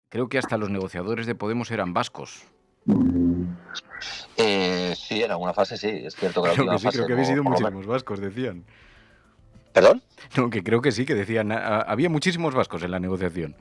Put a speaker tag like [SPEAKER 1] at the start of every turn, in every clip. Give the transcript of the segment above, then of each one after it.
[SPEAKER 1] Creo que hasta los negociadores de Podemos eran vascos.
[SPEAKER 2] Sí, en alguna fase sí. Es cierto que la
[SPEAKER 1] Creo que
[SPEAKER 2] última
[SPEAKER 1] sí, creo
[SPEAKER 2] fase,
[SPEAKER 1] que habéis sido
[SPEAKER 2] por lo menos...
[SPEAKER 1] muchísimos vascos, decían.
[SPEAKER 2] ¿Perdón?
[SPEAKER 1] No, que creo que sí, que decían, había muchísimos vascos en la negociación.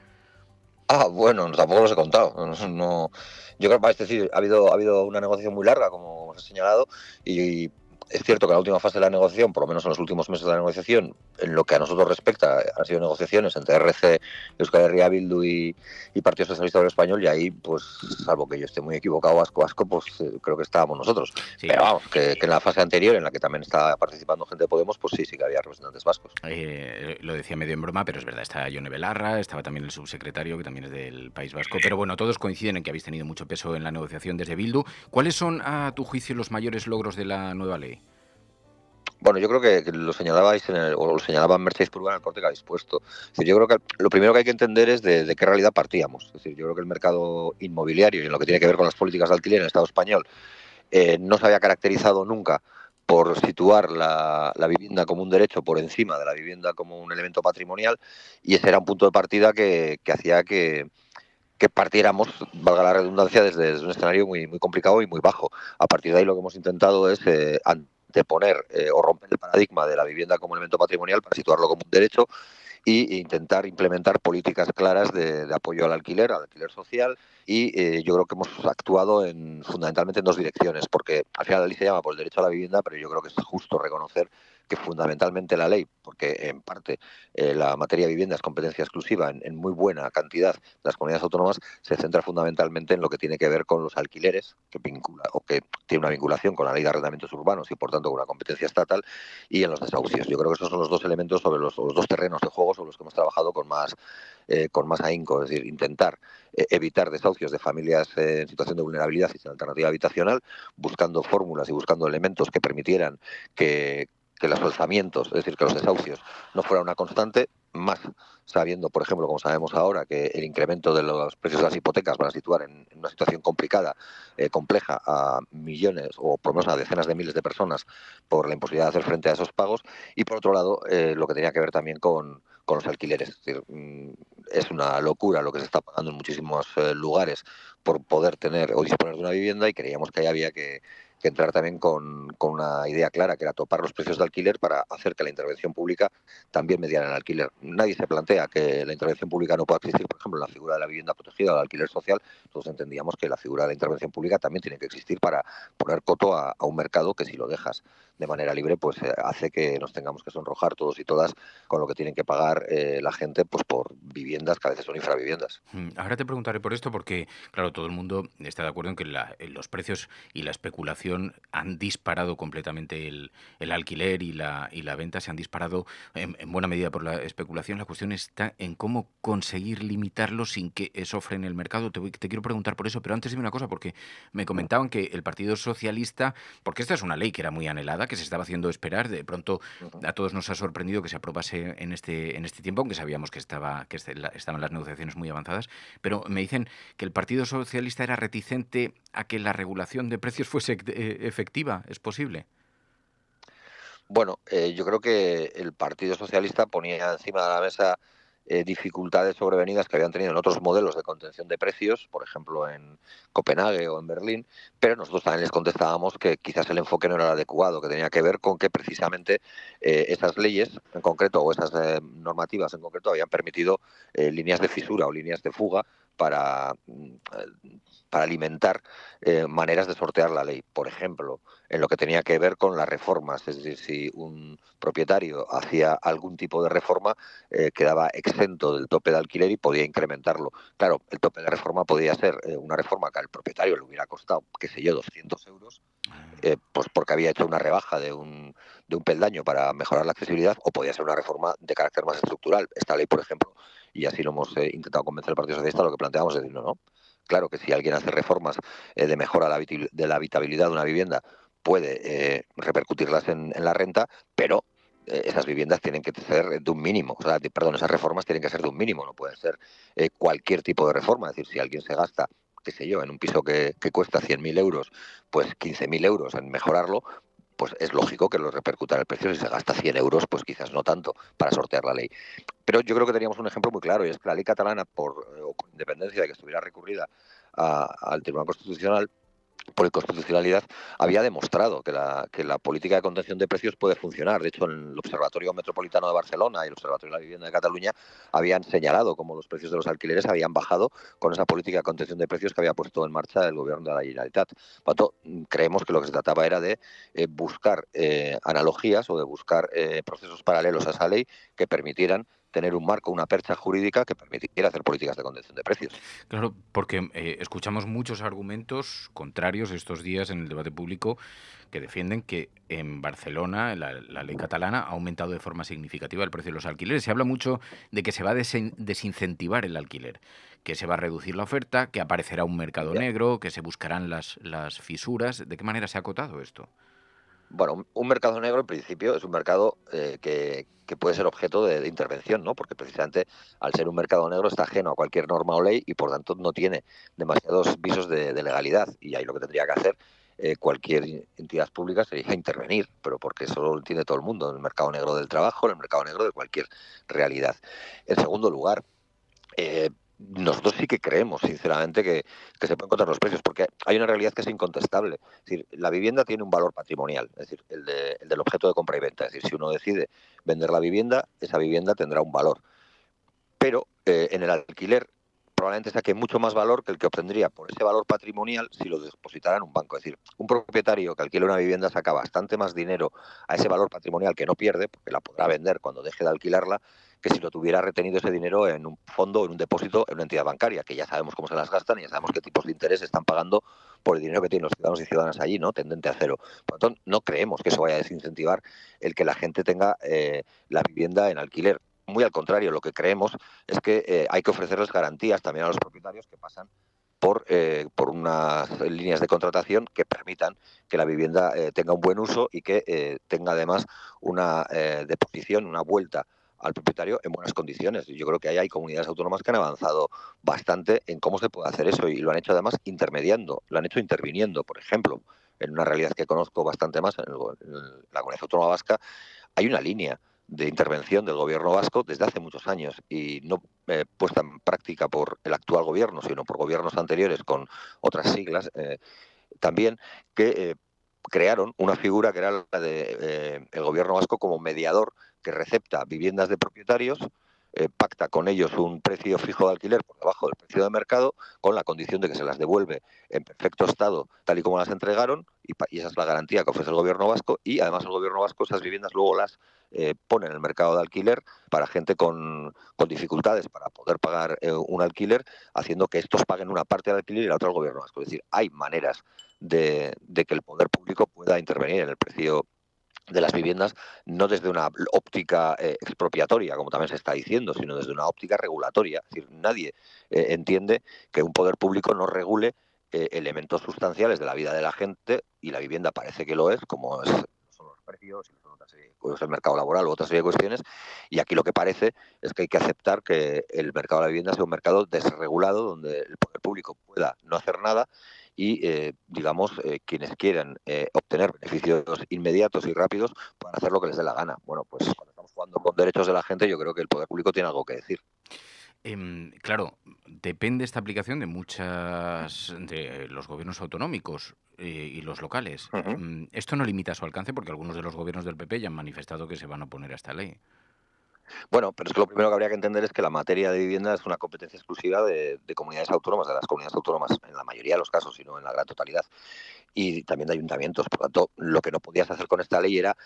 [SPEAKER 2] Bueno, tampoco los he contado. No, yo creo que es decir, ha habido una negociación muy larga, como os he señalado, y es cierto que la última fase de la negociación, por lo menos en los últimos meses de la negociación, en lo que a nosotros respecta, han sido negociaciones entre RC, Euskal Herria Bildu y Partido Socialista Obrero Español, y ahí, pues, salvo que yo esté muy equivocado, vasco, pues creo que estábamos nosotros. Pero
[SPEAKER 1] Sí,
[SPEAKER 2] vamos, que en la fase anterior, en la que también estaba participando gente de Podemos, pues sí que había representantes vascos.
[SPEAKER 1] lo decía medio en broma, pero es verdad, está Yone Belarra, estaba también el subsecretario, que también es del País Vasco. Pero bueno, todos coinciden en que habéis tenido mucho peso en la negociación desde Bildu. ¿Cuáles son, a tu juicio, los mayores logros de la nueva ley?
[SPEAKER 2] Bueno, yo creo que lo señalabais o lo señalaba Mercedes Purga en el corte que habéis puesto. Es decir, yo creo que lo primero que hay que entender es de qué realidad partíamos. Es decir, yo creo que el mercado inmobiliario y en lo que tiene que ver con las políticas de alquiler en el Estado español no se había caracterizado nunca por situar la vivienda como un derecho por encima de la vivienda como un elemento patrimonial, y ese era un punto de partida que hacía que partiéramos, valga la redundancia, desde un escenario muy complicado y muy bajo. A partir de ahí lo que hemos intentado es anteponer o romper el paradigma de la vivienda como elemento patrimonial para situarlo como un derecho e intentar implementar políticas claras de apoyo al alquiler social, y yo creo que hemos actuado fundamentalmente en dos direcciones, porque al final la ley se llama por el derecho a la vivienda, pero yo creo que es justo reconocer que fundamentalmente la ley, porque en parte la materia de vivienda es competencia exclusiva en muy buena cantidad de las comunidades autónomas, se centra fundamentalmente en lo que tiene que ver con los alquileres, que vincula o que tiene una vinculación con la ley de arrendamientos urbanos y por tanto con una competencia estatal, y en los desahucios. Yo creo que esos son los dos elementos sobre los dos terrenos de juego sobre los que hemos trabajado con más ahínco, es decir, intentar evitar desahucios de familias en situación de vulnerabilidad y sin alternativa habitacional, buscando fórmulas y buscando elementos que permitieran que los alzamientos, es decir, que los desahucios no fuera una constante, más sabiendo, por ejemplo, como sabemos ahora, que el incremento de los precios de las hipotecas van a situar en una situación complicada, compleja, a millones o por lo menos a decenas de miles de personas por la imposibilidad de hacer frente a esos pagos, y por otro lado, lo que tenía que ver también con los alquileres. Es decir, es una locura lo que se está pagando en muchísimos lugares por poder tener o disponer de una vivienda, y creíamos que ahí había que entrar también con una idea clara, que era topar los precios de alquiler para hacer que la intervención pública también mediara en el alquiler. Nadie se plantea que la intervención pública no pueda existir, por ejemplo, en la figura de la vivienda protegida o del alquiler social. Todos entendíamos que la figura de la intervención pública también tiene que existir para poner coto a un mercado que, si lo dejas de manera libre, pues hace que nos tengamos que sonrojar todos y todas con lo que tienen que pagar la gente, pues por viviendas que a veces son infraviviendas.
[SPEAKER 1] Ahora te preguntaré por esto porque, claro, todo el mundo está de acuerdo en que los precios y la especulación han disparado completamente el alquiler y la venta, se han disparado en buena medida por la especulación. La cuestión está en cómo conseguir limitarlo sin que eso frene el mercado. Te quiero preguntar por eso, pero antes dime una cosa, porque me comentaban que el Partido Socialista, porque esta es una ley que era muy anhelada, que se estaba haciendo esperar, de pronto
[SPEAKER 2] Ujú.
[SPEAKER 1] a todos nos ha sorprendido que se aprobase en este tiempo, aunque sabíamos que estaban las negociaciones muy avanzadas, pero me dicen que el Partido Socialista era reticente a que la regulación de precios fuese efectiva. ¿Es posible?
[SPEAKER 2] Bueno, yo creo que el Partido Socialista ponía encima de la mesa dificultades sobrevenidas que habían tenido en otros modelos de contención de precios, por ejemplo en Copenhague o en Berlín, pero nosotros también les contestábamos que quizás el enfoque no era el adecuado, que tenía que ver con que precisamente esas leyes en concreto o esas normativas en concreto habían permitido líneas de fisura o líneas de fuga para, para alimentar maneras de sortear la ley. Por ejemplo, en lo que tenía que ver con las reformas. Es decir, si un propietario hacía algún tipo de reforma, quedaba exento del tope de alquiler y podía incrementarlo. Claro, el tope de reforma podía ser una reforma que al propietario le hubiera costado, qué sé yo, 200 euros, pues porque había hecho una rebaja de un peldaño para mejorar la accesibilidad, o podía ser una reforma de carácter más estructural. Esta ley, por ejemplo, y así lo hemos intentado convencer al Partido Socialista, lo que planteamos es decir, no. Claro que si alguien hace reformas de mejora de la habitabilidad de una vivienda, puede repercutirlas en la renta, pero esas viviendas tienen que ser de un mínimo, o sea, perdón, esas reformas tienen que ser de un mínimo, no pueden ser cualquier tipo de reforma. Es decir, si alguien se gasta, qué sé yo, en un piso que cuesta 100.000 euros, pues 15.000 euros en mejorarlo, pues es lógico que lo repercuta en el precio. Si se gasta 100 euros, pues quizás no tanto para sortear la ley. Pero yo creo que teníamos un ejemplo muy claro, y es que la ley catalana, con independencia de que estuviera recurrida al Tribunal Constitucional, por inconstitucionalidad, había demostrado que la política de contención de precios puede funcionar. De hecho, en el Observatorio Metropolitano de Barcelona y el Observatorio de la Vivienda de Cataluña habían señalado cómo los precios de los alquileres habían bajado con esa política de contención de precios que había puesto en marcha el gobierno de la Generalitat. Por lo tanto, creemos que lo que se trataba era de buscar analogías o de buscar procesos paralelos a esa ley que permitieran tener un marco, una percha jurídica que permitiera hacer políticas de contención de precios.
[SPEAKER 1] Claro, porque escuchamos muchos argumentos contrarios estos días en el debate público que defienden que en Barcelona la ley catalana ha aumentado de forma significativa el precio de los alquileres. Se habla mucho de que se va a desincentivar el alquiler, que se va a reducir la oferta, que aparecerá un mercado negro, que se buscarán las fisuras. ¿De qué manera se ha acotado esto?
[SPEAKER 2] Bueno, un mercado negro en principio es un mercado que puede ser objeto de intervención, ¿no? Porque precisamente al ser un mercado negro está ajeno a cualquier norma o ley y por tanto no tiene demasiados visos de legalidad. Y ahí lo que tendría que hacer cualquier entidad pública sería intervenir, pero porque eso lo entiende todo el mundo, en el mercado negro del trabajo, en el mercado negro de cualquier realidad. En segundo lugar, nosotros sí que creemos, sinceramente, que se pueden encontrar los precios, porque hay una realidad que es incontestable. Es decir, la vivienda tiene un valor patrimonial, es decir, el del objeto de compra y venta. Es decir, si uno decide vender la vivienda, esa vivienda tendrá un valor. Pero en el alquiler probablemente saque mucho más valor que el que obtendría por ese valor patrimonial si lo depositara en un banco. Es decir, un propietario que alquila una vivienda saca bastante más dinero a ese valor patrimonial que no pierde, porque la podrá vender cuando deje de alquilarla, que si lo tuviera retenido ese dinero en un fondo, en un depósito, en una entidad bancaria, que ya sabemos cómo se las gastan y ya sabemos qué tipos de interés están pagando por el dinero que tienen los ciudadanos y ciudadanas allí, ¿no? Tendente a cero. Por lo tanto, no creemos que eso vaya a desincentivar el que la gente tenga la vivienda en alquiler. Muy al contrario, lo que creemos es que hay que ofrecerles garantías también a los propietarios que pasan por unas líneas de contratación que permitan que la vivienda tenga un buen uso y que tenga además una deposición, una vuelta al propietario en buenas condiciones. Yo creo que ahí hay comunidades autónomas que han avanzado bastante en cómo se puede hacer eso y lo han hecho además intermediando, lo han hecho interviniendo. Por ejemplo, en una realidad que conozco bastante más, en la comunidad autónoma vasca, hay una línea de intervención del gobierno vasco desde hace muchos años y no puesta en práctica por el actual gobierno, sino por gobiernos anteriores con otras siglas, también que crearon una figura que era la de el gobierno vasco como mediador que recepta viviendas de propietarios, pacta con ellos un precio fijo de alquiler por debajo del precio de mercado, con la condición de que se las devuelve en perfecto estado, tal y como las entregaron, y esa es la garantía que ofrece el gobierno vasco, y además el gobierno vasco esas viviendas luego las pone en el mercado de alquiler para gente con dificultades para poder pagar un alquiler, haciendo que estos paguen una parte del alquiler y la otra el gobierno vasco. Es decir, hay maneras de que el poder público pueda intervenir en el precio de las viviendas, no desde una óptica expropiatoria, como también se está diciendo, sino desde una óptica regulatoria. Es decir, nadie entiende que un poder público no regule elementos sustanciales de la vida de la gente, y la vivienda parece que lo es, como son los precios, y son otra serie, pues el mercado laboral u otra serie de cuestiones, y aquí lo que parece es que hay que aceptar que el mercado de la vivienda sea un mercado desregulado, donde el poder público pueda no hacer nada y, digamos, quienes quieran obtener beneficios inmediatos y rápidos puedan hacer lo que les dé la gana. Bueno, pues cuando estamos jugando con derechos de la gente, yo creo que el poder público tiene algo que decir.
[SPEAKER 1] Claro, depende esta aplicación de muchas de los gobiernos autonómicos y los locales.
[SPEAKER 2] Uh -huh.
[SPEAKER 1] Esto no limita su alcance porque algunos de los gobiernos del PP ya han manifestado que se van a oponer a esta ley.
[SPEAKER 2] Bueno, pero es que lo primero que habría que entender es que la materia de vivienda es una competencia exclusiva de comunidades autónomas, de las comunidades autónomas, en la mayoría de los casos, y no en la gran totalidad, y también de ayuntamientos. Por lo tanto, lo que no podías hacer con esta ley era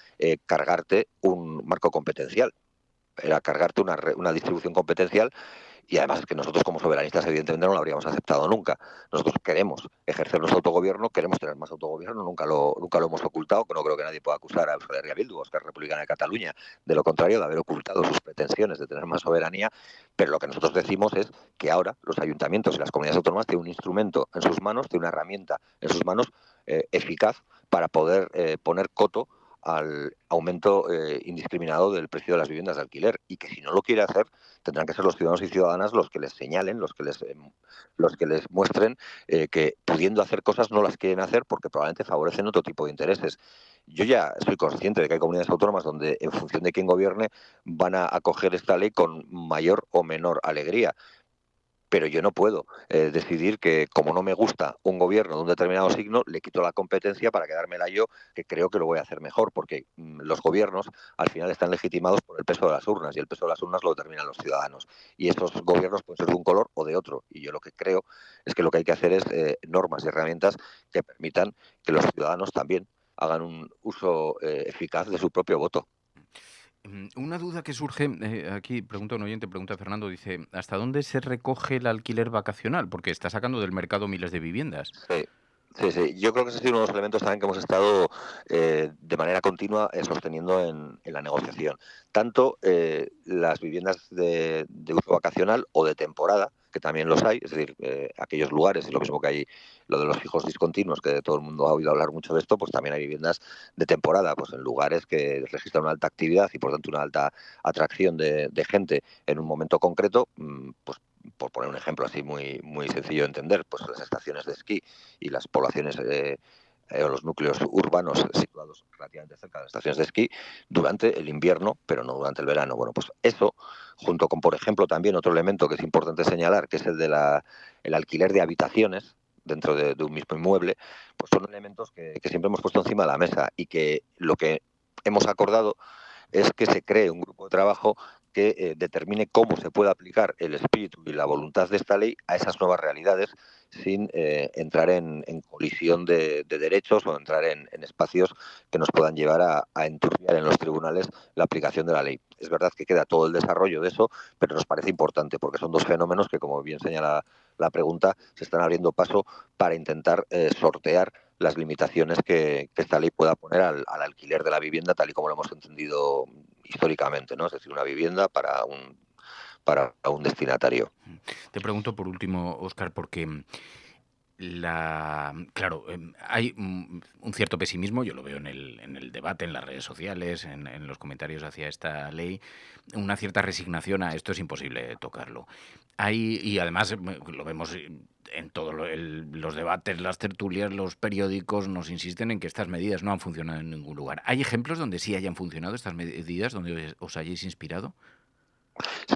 [SPEAKER 2] cargarte un marco competencial, era cargarte una distribución competencial, y además es que nosotros como soberanistas evidentemente no lo habríamos aceptado nunca. Nosotros queremos ejercer nuestro autogobierno, queremos tener más autogobierno, nunca lo hemos ocultado, que no creo que nadie pueda acusar a Euskal Herria Bildu o a Esquerra Republicana de Cataluña de lo contrario, de haber ocultado sus pretensiones de tener más soberanía, pero lo que nosotros decimos es que ahora los ayuntamientos y las comunidades autónomas tienen un instrumento en sus manos, tienen una herramienta en sus manos eficaz para poder poner coto al aumento indiscriminado del precio de las viviendas de alquiler, y que si no lo quiere hacer tendrán que ser los ciudadanos y ciudadanas los que les señalen, los que les muestren que pudiendo hacer cosas no las quieren hacer porque probablemente favorecen otro tipo de intereses. yo ya soy consciente de que hay comunidades autónomas donde, en función de quién gobierne, van a acoger esta ley con mayor o menor alegría. Pero yo no puedo decidir que, como no me gusta un gobierno de un determinado signo, le quito la competencia para quedármela yo, que creo que lo voy a hacer mejor, porque los gobiernos al final están legitimados por el peso de las urnas, y el peso de las urnas lo determinan los ciudadanos. Y esos gobiernos pueden ser de un color o de otro. Y yo lo que creo es que lo que hay que hacer es normas y herramientas que permitan que los ciudadanos también hagan un uso eficaz de su propio voto.
[SPEAKER 1] Una duda que surge, aquí pregunta un oyente, pregunta Fernando, dice, ¿hasta dónde se recoge el alquiler vacacional? Porque está sacando del mercado miles de viviendas.
[SPEAKER 2] Sí, sí, sí. Yo creo que ese ha sido uno de los elementos también que hemos estado de manera continua sosteniendo en la negociación. Tanto las viviendas de uso vacacional o de temporada, que también los hay, es decir, aquellos lugares, y lo mismo que hay lo de los fijos discontinuos, que todo el mundo ha oído hablar mucho de esto, pues también hay viviendas de temporada, pues en lugares que registran una alta actividad y por tanto una alta atracción de gente en un momento concreto, pues por poner un ejemplo así muy sencillo de entender, pues las estaciones de esquí y las poblaciones o los núcleos urbanos situados relativamente cerca de las estaciones de esquí durante el invierno, pero no durante el verano. Bueno, pues eso, junto con, por ejemplo, también otro elemento que es importante señalar, que es el de el alquiler de habitaciones dentro de un mismo inmueble, pues son elementos que siempre hemos puesto encima de la mesa y que lo que hemos acordado es que se cree un grupo de trabajo que determine cómo se puede aplicar el espíritu y la voluntad de esta ley a esas nuevas realidades sin entrar en colisión de derechos o entrar en espacios que nos puedan llevar a enturbiar en los tribunales la aplicación de la ley. Es verdad que queda todo el desarrollo de eso, pero nos parece importante porque son dos fenómenos que, como bien señala la pregunta, se están abriendo paso para intentar sortear las limitaciones que esta ley pueda poner al alquiler de la vivienda tal y como lo hemos entendido históricamente, ¿no? Es decir, una vivienda para un destinatario.
[SPEAKER 1] Te pregunto por último, Óscar, porque claro, hay un cierto pesimismo, yo lo veo en el debate, en las redes sociales, en los comentarios hacia esta ley, una cierta resignación a esto es imposible tocarlo. Y además lo vemos en todos los debates, las tertulias, los periódicos nos insisten en que estas medidas no han funcionado en ningún lugar. ¿Hay ejemplos donde sí hayan funcionado estas medidas, donde os hayáis inspirado?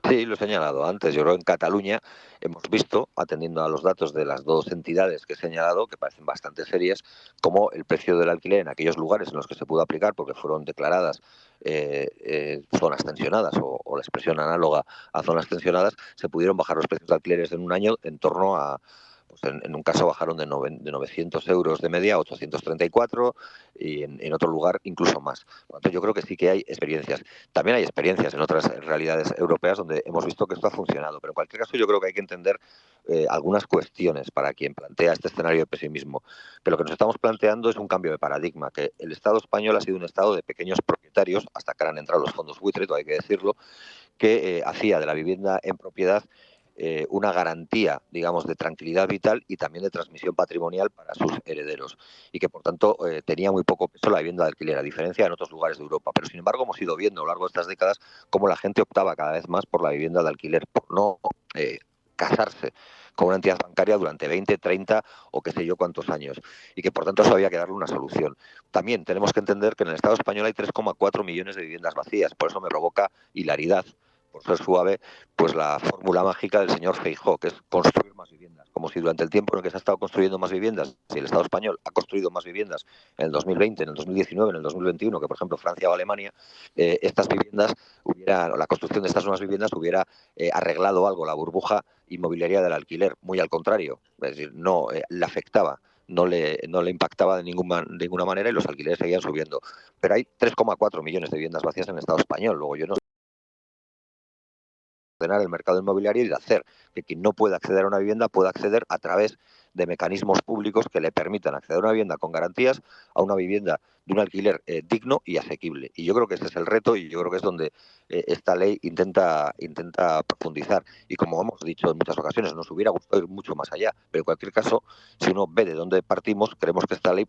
[SPEAKER 2] Sí, lo he señalado antes. Yo creo que en Cataluña hemos visto, atendiendo a los datos de las dos entidades que he señalado, que parecen bastante serias, cómo el precio del alquiler en aquellos lugares en los que se pudo aplicar, porque fueron declaradas zonas tensionadas o la expresión análoga a zonas tensionadas, se pudieron bajar los precios de alquileres en un año en torno a, pues en un caso bajaron de 900 euros de media a 834 y en otro lugar incluso más. Por lo tanto, yo creo que sí que hay experiencias. También hay experiencias en otras realidades europeas donde hemos visto que esto ha funcionado, pero en cualquier caso yo creo que hay que entender algunas cuestiones para quien plantea este escenario de pesimismo. Que lo que nos estamos planteando es un cambio de paradigma, que el Estado español ha sido un Estado de pequeños propietarios, hasta que han entrado los fondos buitre, todo hay que decirlo, que hacía de la vivienda en propiedad una garantía, digamos, de tranquilidad vital y también de transmisión patrimonial para sus herederos. Y que, por tanto, tenía muy poco peso la vivienda de alquiler, a diferencia de en otros lugares de Europa. Pero, sin embargo, hemos ido viendo a lo largo de estas décadas cómo la gente optaba cada vez más por la vivienda de alquiler, por no casarse con una entidad bancaria durante 20, 30 o qué sé yo cuántos años. Y que, por tanto, eso había que darle una solución. También tenemos que entender que en el Estado español hay 3,4 millones de viviendas vacías. Por eso me provoca hilaridad, por ser suave, pues la fórmula mágica del señor Feijóo, que es construir más viviendas. Como si durante el tiempo en el que se ha estado construyendo más viviendas, si el Estado español ha construido más viviendas en el 2020, en el 2019, en el 2021, que por ejemplo Francia o Alemania, estas viviendas la construcción de estas nuevas viviendas hubiera arreglado algo la burbuja inmobiliaria del alquiler. Muy al contrario, es decir, no le afectaba. No le impactaba de ninguna manera y los alquileres seguían subiendo. Pero hay 3,4 millones de viviendas vacías en el Estado español. Luego yo no ordenar el mercado inmobiliario y de hacer que quien no pueda acceder a una vivienda pueda acceder a través de mecanismos públicos que le permitan acceder a una vivienda con garantías, a una vivienda de un alquiler digno y asequible. Y yo creo que ese es el reto y yo creo que es donde esta ley intenta profundizar. Y como hemos dicho en muchas ocasiones, nos hubiera gustado ir mucho más allá. Pero en cualquier caso, si uno ve de dónde partimos, creemos que esta ley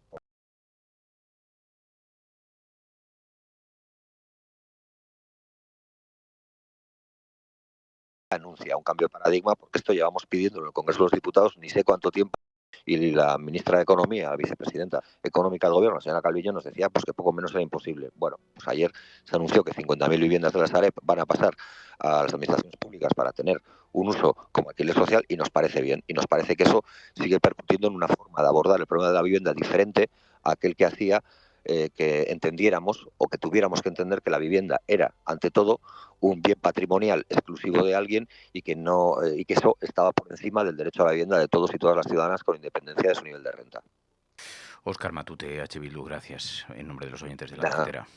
[SPEAKER 2] anuncia un cambio de paradigma, porque esto llevamos pidiendo en el Congreso de los Diputados ni sé cuánto tiempo. Y la ministra de Economía, la vicepresidenta económica del gobierno, la señora Calviño, nos decía pues que poco menos era imposible. Bueno, pues ayer se anunció que 50.000 viviendas de la Sareb van a pasar a las administraciones públicas para tener un uso como alquiler social y nos parece bien. Y nos parece que eso sigue percutiendo en una forma de abordar el problema de la vivienda diferente a aquel que hacía que entendiéramos o que tuviéramos que entender que la vivienda era, ante todo, un bien patrimonial exclusivo de alguien y que no y que eso estaba por encima del derecho a la vivienda de todos y todas las ciudadanas con independencia de su nivel de renta.
[SPEAKER 1] Óscar Matute, H. Bildu, gracias en nombre de los oyentes de la
[SPEAKER 2] Nada,
[SPEAKER 1] tercera.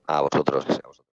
[SPEAKER 2] a vosotros.